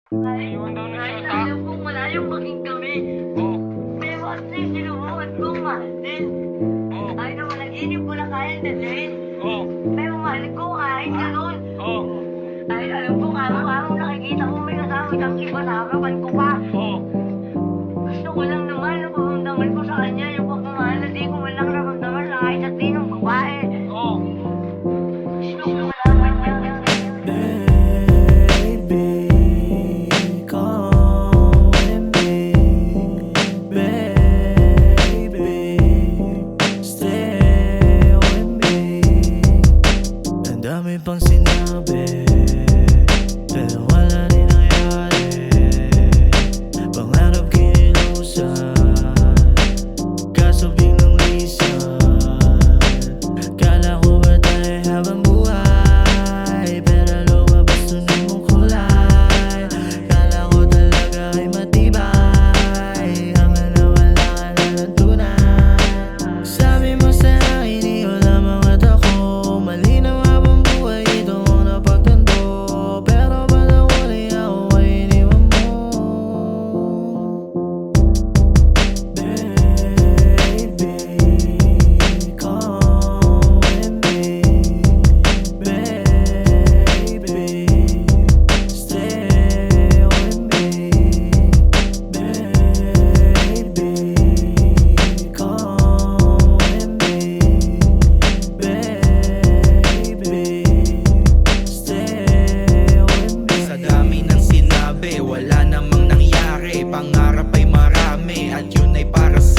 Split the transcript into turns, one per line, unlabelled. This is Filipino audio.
Iwan daw ni Shota.
Alam kong malayong maging kami.
Oh,
Pero at least sinubukan kong mahal din.
oh,
Ay na managinip ko na kayang dalhin.
oh,
Pero mahal ko kahit ganun.
oh,
Ay alam kong araw-araw nakikita ko may kasama kang iba sa harapan ko pa.
oh.
Gusto ko lang naman na paramdaman ko sa kanya yung pagmamahal na di ko man lang naramdaman sa kahit sa tinong babae.
Oh,
Gusto ko malaman niya.
Baby, come with me. Baby, stay with me. Ang dami pang sinabi, pero wala rin nangyari. Pangarap kinilusan, kaso biglang lisan. Kala ko ba tayo habang buhay, pero lumabas dun yung kulay. Kala ko talaga ay matibay, hanggang nawala ka na ng tunay. Sabi mo sa akin, di ko lamang at ako malinaw habang buhay, ito ang napagtanto. Pero ba't ang huli ako ay iniwan mo? Baby, come with me. Baby, stay with me. Baby, come with me. Baby, stay with me.
Sa dami ng sinabi, wala namang nangyari. Pangarap ay marami at yun ay para sa